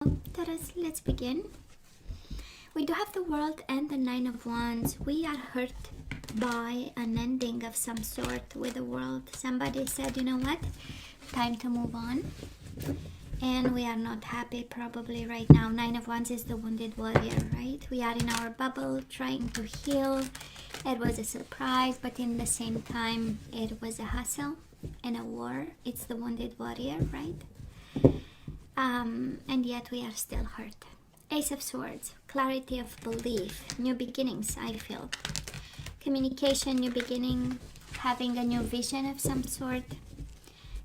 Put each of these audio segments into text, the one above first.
Taurus, let's begin. We do have the World and the Nine of Wands. We are hurt by an ending of some sort with the World. Somebody said, you know what, time to move on. And we are not happy probably right now. Nine of Wands is the wounded warrior, right? We are in our bubble trying to heal. It was a surprise, but in the same time, it was a hustle and a war. It's the wounded warrior, right? And yet we are still hurt. Ace of Swords, clarity of belief, new beginnings, I feel. Communication, new beginning, having a new vision of some sort,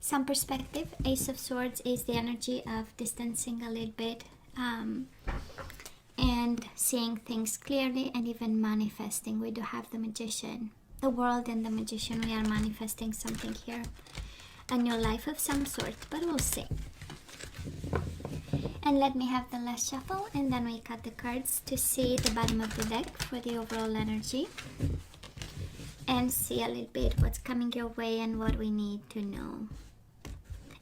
some perspective. Ace of Swords is the energy of distancing a little bit and seeing things clearly and even manifesting. We do have the Magician, the World and the Magician. We are manifesting something here, a new life of some sort, but we'll see. And let me have the last shuffle, and then we cut the cards to see the bottom of the deck for the overall energy and see a little bit what's coming your way and what we need to know.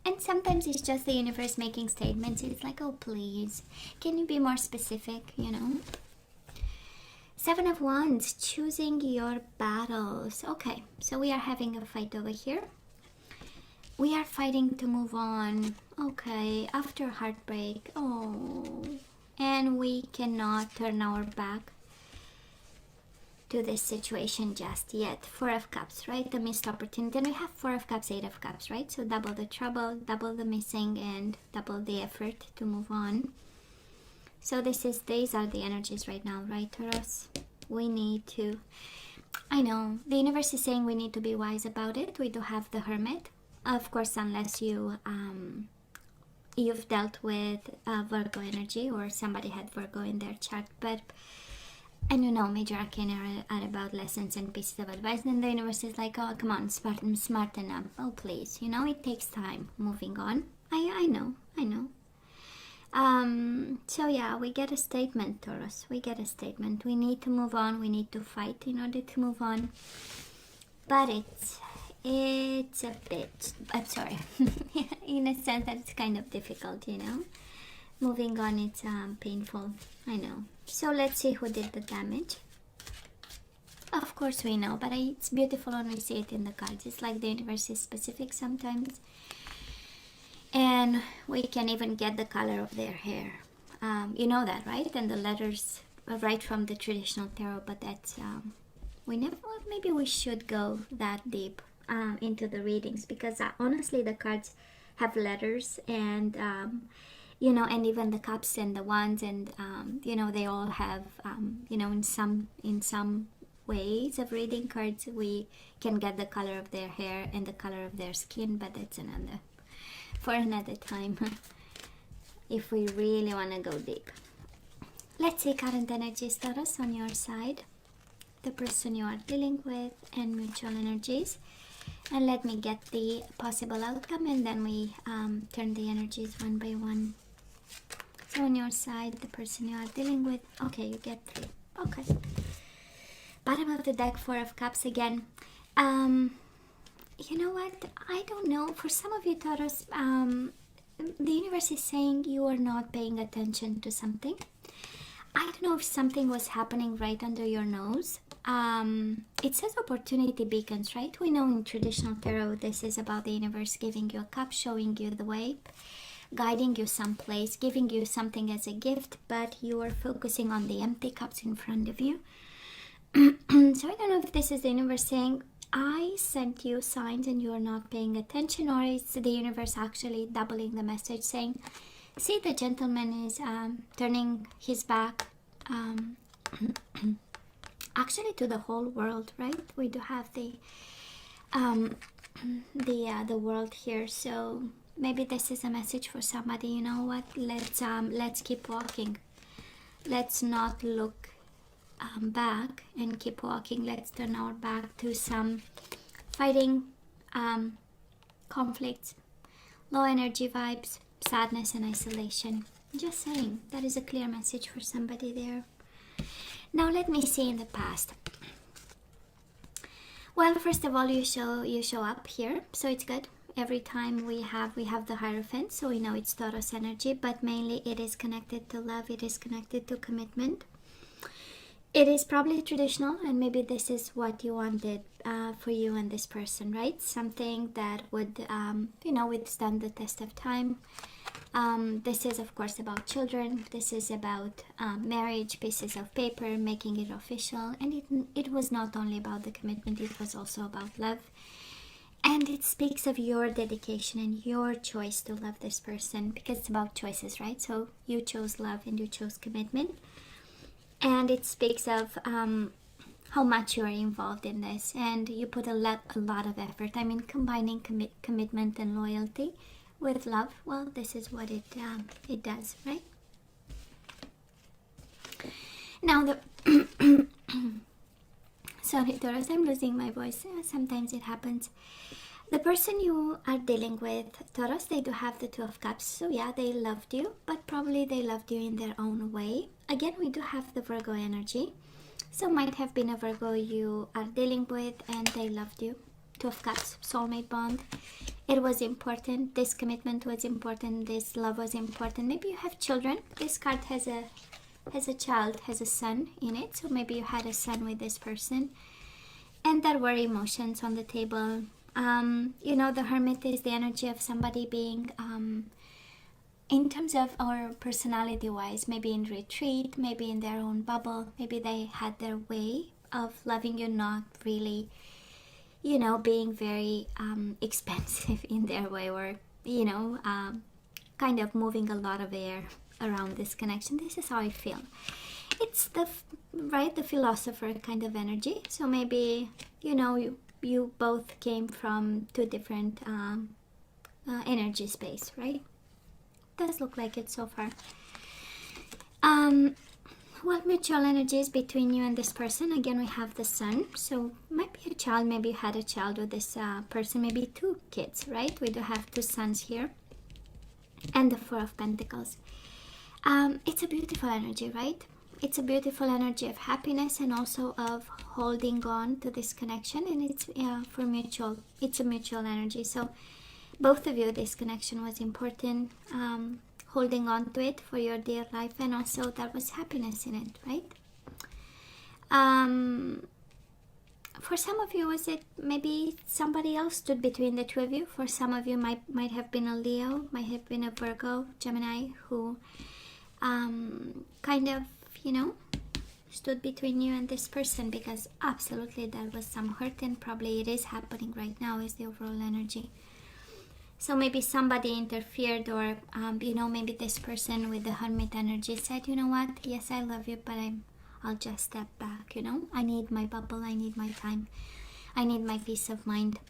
And sometimes it's just the universe making statements. It's like, oh please, can you be more specific, you know? Seven of Wands, choosing your battles. Okay, so we are having a fight over here. We are fighting to move on. Okay, after heartbreak. Oh, and we cannot turn our back to this situation just yet. Four of Cups, right? The missed opportunity. Then we have Four of Cups, Eight of Cups, right? So double the trouble, double the missing, and double the effort to move on. So these are the energies right now, right, Taurus? We need to, I know, the universe is saying we need to be wise about it. We do have the Hermit. Of course, unless you've dealt with Virgo energy or somebody had Virgo in their chart, but and you know, major arcana are about lessons and pieces of advice. Then the universe is like, oh, come on, smarten up. Oh, please, you know, it takes time moving on. I know. So yeah, we get a statement, Taurus. We get a statement. We need to move on. We need to fight in order to move on. But it's a bit, I'm sorry, in a sense that it's kind of difficult, you know. Moving on, it's painful, I know. So let's see who did the damage. Of course we know, but it's beautiful when we see it in the cards. It's like the universe is specific sometimes. And we can even get the color of their hair. You know that, right? And the letters are right from the traditional tarot, but that's, maybe we should go that deep into the readings, because honestly the cards have letters and you know, and even the cups and the wands and you know, they all have you know, in some ways of reading cards we can get the color of their hair and the color of their skin, but that's for another time if we really want to go deep. Let's see current energies, Taurus, on your side, the person you are dealing with, and mutual energies. And let me get the possible outcome, and then we turn the energies one by one. So on your side, the person you are dealing with, okay, you get 3. Okay. Bottom of the deck, Four of Cups again. You know what? I don't know. For some of you, Taurus, the universe is saying you are not paying attention to something. I don't know if something was happening right under your nose. It says opportunity beacons, right? We know in traditional tarot this is about the universe giving you a cup, showing you the way, guiding you someplace, giving you something as a gift, but you are focusing on the empty cups in front of you. So I don't know if this is the universe saying I sent you signs and you are not paying attention, or it's the universe actually doubling the message saying, see, the gentleman is turning his back actually to the whole world, right? We do have the world here, so maybe this is a message for somebody. You know what, let's keep walking. Let's not look back and keep walking. Let's turn our back to some fighting, conflicts, low energy vibes, sadness and isolation. Just saying, that is a clear message for somebody there. Now let me see in the past. Well, first of all, you show up here, so it's good. Every time we have the Hierophant, so we know it's Taurus energy, but mainly it is connected to love, it is connected to commitment. It is probably traditional, and maybe this is what you wanted for you and this person, right? Something that would, withstand the test of time. This is, of course, about children. This is about marriage, pieces of paper, making it official. And it was not only about the commitment, it was also about love. And it speaks of your dedication and your choice to love this person, because it's about choices, right? So you chose love and you chose commitment. And it speaks of how much you are involved in this, and you put a lot of effort. I mean, combining commitment and loyalty with love, well, this is what it does, right? Now, sorry, Taurus, I'm losing my voice. Sometimes it happens. The person you are dealing with, Taurus, they do have the Two of Cups. So yeah, they loved you, but probably they loved you in their own way. Again, we do have the Virgo energy. So might have been a Virgo you are dealing with and they loved you. Two of Cups, soulmate bond. It was important. This commitment was important. This love was important. Maybe you have children. This card has a child, has a son in it. So maybe you had a son with this person. And there were emotions on the table. The Hermit is the energy of somebody being, in terms of our personality wise, maybe in retreat, maybe in their own bubble, maybe they had their way of loving you, not really, being very expensive in their way, or, kind of moving a lot of air around this connection. This is how I feel. It's the philosopher kind of energy. So maybe, you both came from two different energy space, right? Does look like it so far. What mutual energies between you and this person? Again, we have the Sun. So might be a child. Maybe you had a child with this person. Maybe two kids, right? We do have two sons here. And the Four of Pentacles. It's a beautiful energy, right? It's a beautiful energy of happiness and also of holding on to this connection, and it's it's a mutual energy. So both of you, this connection was important, holding on to it for your dear life, and also there was happiness in it, right? For some of you, was it maybe somebody else stood between the two of you? For some of you, might have been a Leo, might have been a Virgo, Gemini, who kind of stood between you and this person, because absolutely there was some hurt, and probably it is happening right now, is the overall energy. So maybe somebody interfered, or maybe this person with the Hermit energy said, you know what, yes, I love you, but I'll just step back. I need my bubble, I need my time, I need my peace of mind.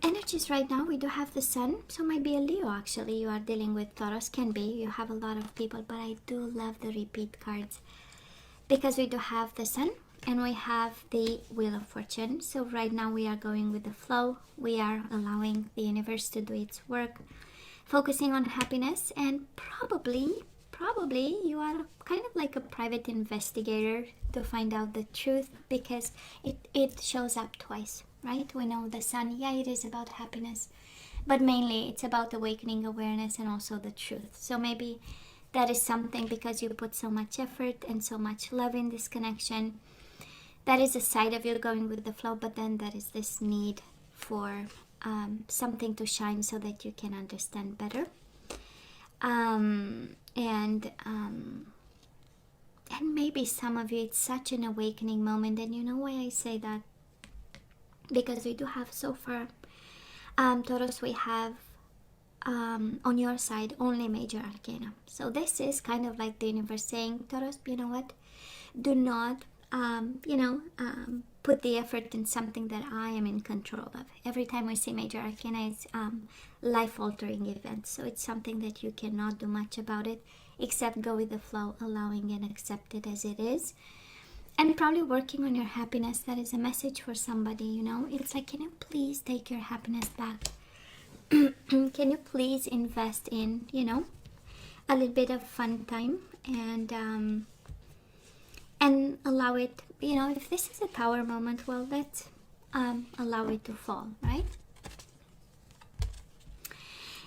Energies right now, we do have the Sun, so might be a Leo actually you are dealing with, Taurus. Can be, you have a lot of people, but I do love the repeat cards, because we do have the Sun and we have the Wheel of Fortune. So right now we are going with the flow, we are allowing the universe to do its work, focusing on happiness, and probably you are kind of like a private investigator to find out the truth, because it shows up twice, right? We know the Sun, yeah, it is about happiness, but mainly it's about awakening awareness and also the truth. So maybe that is something, because you put so much effort and so much love in this connection, that is a side of you going with the flow, but then there is this need for something to shine so that you can understand better. And maybe some of you, it's such an awakening moment. And you know why I say that? Because we do have so far, Taurus, we have on your side only major arcana. So this is kind of like the universe saying, Taurus, you know what, do not put the effort in something that I am in control of. Every time we see major arcana, it's life-altering events. So it's something that you cannot do much about it, except go with the flow, allowing and accept it as it is. And probably working on your happiness. That is a message for somebody, It's like, can you please take your happiness back? Can you please invest in, a little bit of fun time, and allow it, if this is a Tower moment, well, let's allow it to fall, right?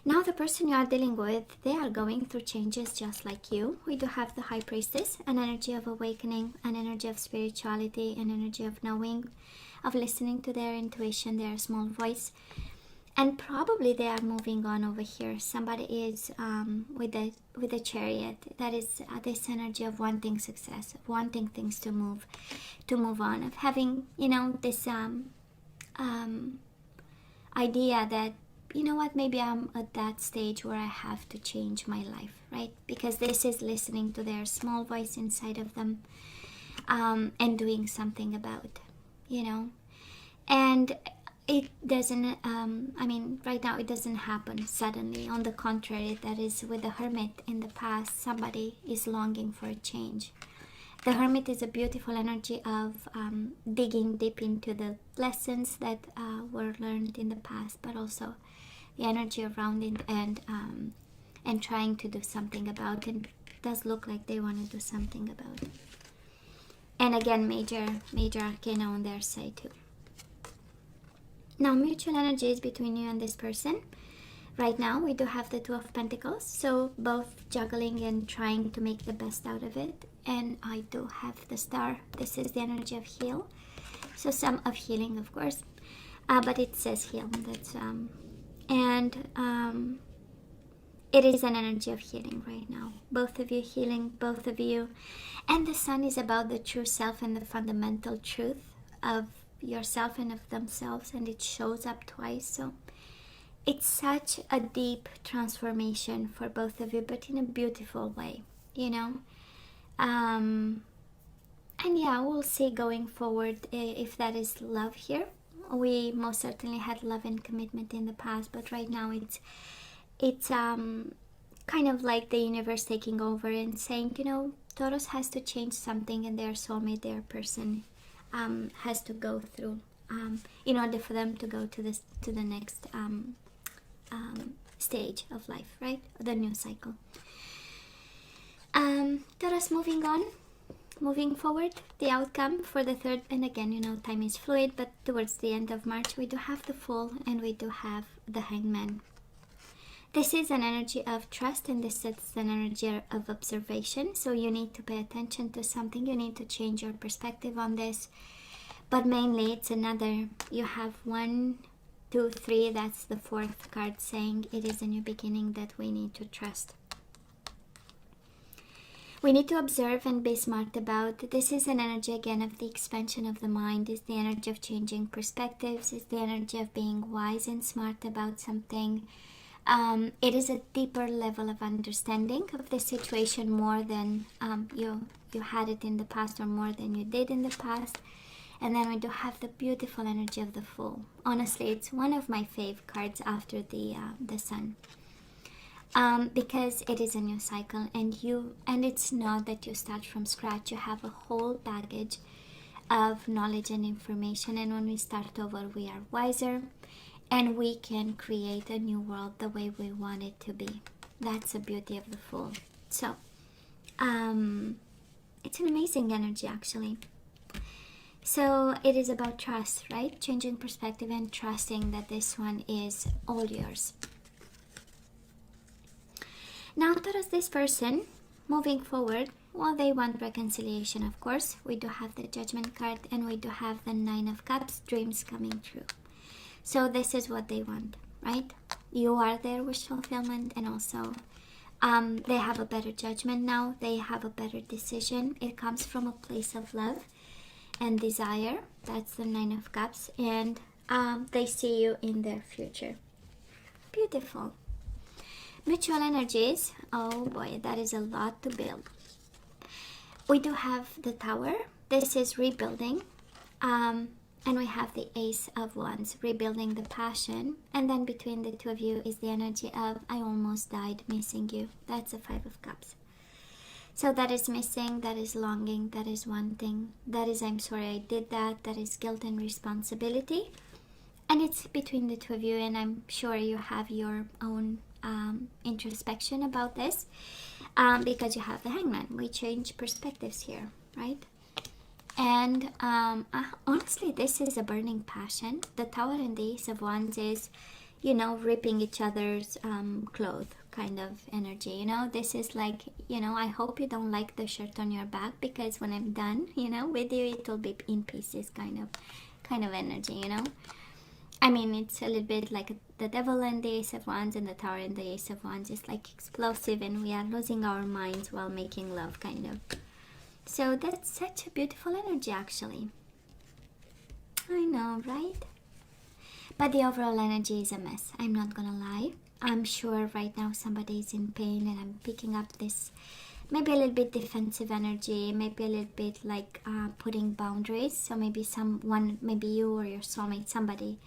Now the person you are dealing with, they are going through changes just like you. We do have the High Priestess, an energy of awakening, an energy of spirituality, an energy of knowing, of listening to their intuition, their small voice. And probably they are moving on over here. Somebody is with a Chariot. That is this energy of wanting success, of wanting things to move on, of having, you know, this idea that, you know what, maybe I'm at that stage where I have to change my life, right? Because this is listening to their small voice inside of them, and doing something about, you know. And it doesn't, I mean, right now it doesn't happen suddenly. On the contrary, that is with the Hermit in the past, somebody is longing for a change. The Hermit is a beautiful energy of digging deep into the lessons that were learned in the past, but also the energy around it, and trying to do something about it. It does look like they want to do something about it. And again, major arcana on their side too. Now, mutual energies between you and this person. Right now, we do have the Two of Pentacles, so both juggling and trying to make the best out of it. And I do have the Star. This is the energy of heal, so some of healing, of course, but it says heal. That's it is an energy of healing right now. Both of you healing, both of you, and the Sun is about the true self and the fundamental truth of yourself and of themselves, and it shows up twice. So it's such a deep transformation for both of you, but in a beautiful way, you know. And yeah, we'll see going forward if that is love here. We most certainly had love and commitment in the past, but right now it's kind of like the universe taking over and saying, you know, Taurus has to change something, and their soulmate, their person, has to go through in order for them to go to the next stage of life, right? The new cycle. Taurus, moving forward, the outcome for the third, and again, you know, time is fluid, but towards the end of March, we do have the Fool and we do have the Hangman. This is an energy of trust, and this is an energy of observation. So you need to pay attention to something. You need to change your perspective on this. But mainly, it's another. You have 1, 2, 3. That's the fourth card saying it is a new beginning that we need to trust. We need to observe and be smart about. This is an energy again of the expansion of the mind. It's the energy of changing perspectives. It's the energy of being wise and smart about something. It is a deeper level of understanding of the situation, more than you had it in the past, or more than you did in the past. And then we do have the beautiful energy of the Fool. Honestly, it's one of my fave cards after the Sun. Because it is a new cycle, and it's not that you start from scratch. You have a whole baggage of knowledge and information, and when we start over, we are wiser, and we can create a new world the way we want it to be. That's the beauty of the Fool. So it's an amazing energy, actually. So it is about trust, right? Changing perspective and trusting that this one is all yours. Now, Taurus, this person, moving forward, well, they want reconciliation, of course. We do have the Judgment card, and we do have the Nine of Cups, dreams coming true. So this is what they want, right? You are their wish fulfillment, and also they have a better judgment now. They have a better decision. It comes from a place of love and desire. That's the Nine of Cups, and they see you in their future. Beautiful. Mutual energies, oh boy, that is a lot to build. We do have the Tower. This is rebuilding, and we have the Ace of Wands, rebuilding the passion. And then between the two of you is the energy of I almost died missing you. That's the Five of Cups. So that is missing, that is longing, that is wanting, that is I'm sorry I did that, that is guilt and responsibility. And it's between the two of you, and I'm sure you have your own introspection about this, because you have the Hangman. We change perspectives here, right? And honestly, this is a burning passion. The Tower and the Ace of Wands is, you know, ripping each other's clothes kind of energy. You know, this is like, you know, I hope you don't like the shirt on your back, because when I'm done, you know, with you, it will be in pieces kind of energy, you know. I mean, it's a little bit like the Devil and the Ace of Wands, and the Tower and the Ace of Wands is like explosive, and we are losing our minds while making love kind of. So that's such a beautiful energy, actually. I know, right? But the overall energy is a mess. I'm not gonna lie. I'm sure right now somebody is in pain, and I'm picking up this maybe a little bit defensive energy, maybe a little bit like putting boundaries. So maybe someone, maybe you or your soulmate, somebody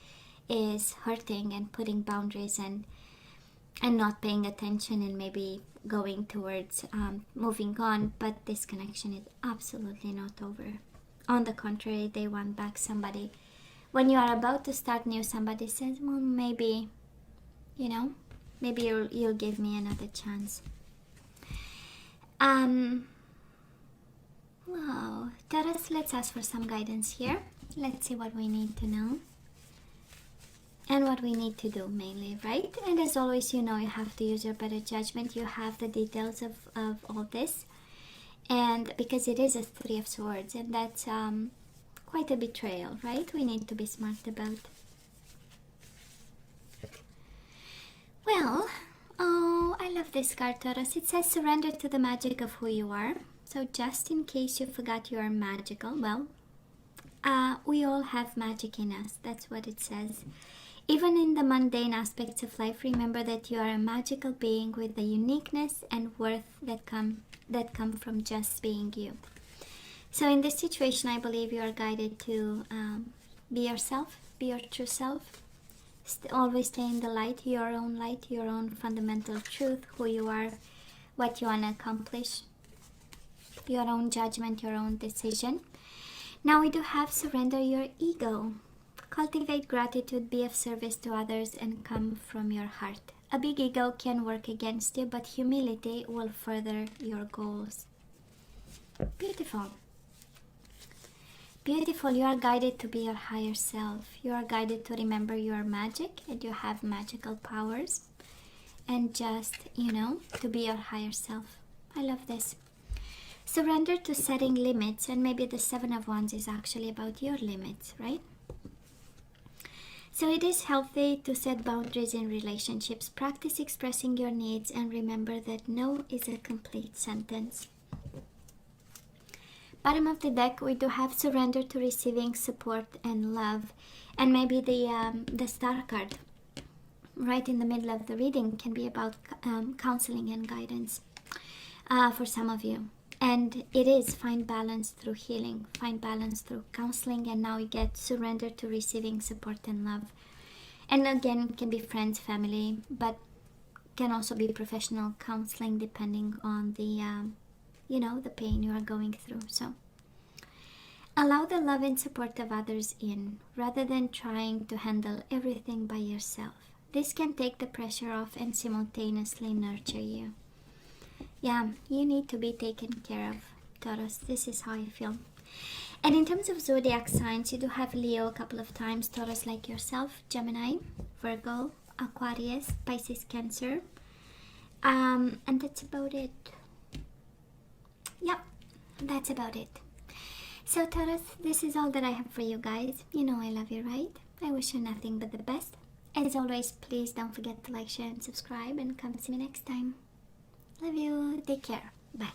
is hurting and putting boundaries and not paying attention, and maybe going towards moving on. But this connection is absolutely not over. On the contrary, they want back somebody. When you are about to start new, somebody says, well, maybe, you know, maybe you'll give me another chance. Wow, Taurus, let's ask for some guidance here. Let's see what we need to know and what we need to do mainly, right? And as always, you know, you have to use your better judgment. You have the details of all this, and because it is a Three of Swords, and that's quite a betrayal, right? We need to be smart about. Well, oh, I love this card, Taurus. It says surrender to the magic of who you are. So just in case you forgot you are magical, well, we all have magic in us. That's what it says. Even in the mundane aspects of life, remember that you are a magical being with the uniqueness and worth that come from just being you. So in this situation, I believe you are guided to be yourself, be your true self. Always stay in the light, your own fundamental truth, who you are, what you want to accomplish, your own judgment, your own decision. Now we do have surrender your ego. Cultivate gratitude, be of service to others, and come from your heart. A big ego can work against you, but humility will further your goals. Beautiful. Beautiful. You are guided to be your higher self. You are guided to remember you are magic and you have magical powers. And just, you know, to be your higher self. I love this. Surrender to setting limits. And maybe the Seven of Wands is actually about your limits, right? So it is healthy to set boundaries in relationships. Practice expressing your needs and remember that no is a complete sentence. Bottom of the deck, we do have surrender to receiving support and love. And maybe the Star card right in the middle of the reading can be about counseling and guidance for some of you. And it is find balance through healing, find balance through counseling, and now you get surrender to receiving support and love. And again, it can be friends, family, but can also be professional counseling depending on the, the pain you are going through. So allow the love and support of others in, rather than trying to handle everything by yourself. This can take the pressure off and simultaneously nurture you. Yeah, you need to be taken care of, Taurus. This is how I feel. And in terms of zodiac signs, you do have Leo a couple of times, Taurus like yourself, Gemini, Virgo, Aquarius, Pisces, Cancer. And that's about it. Yep, that's about it. So Taurus, this is all that I have for you guys. You know I love you, right? I wish you nothing but the best. As always, please don't forget to like, share, and subscribe, and come see me next time. Love you. Take care. Bye.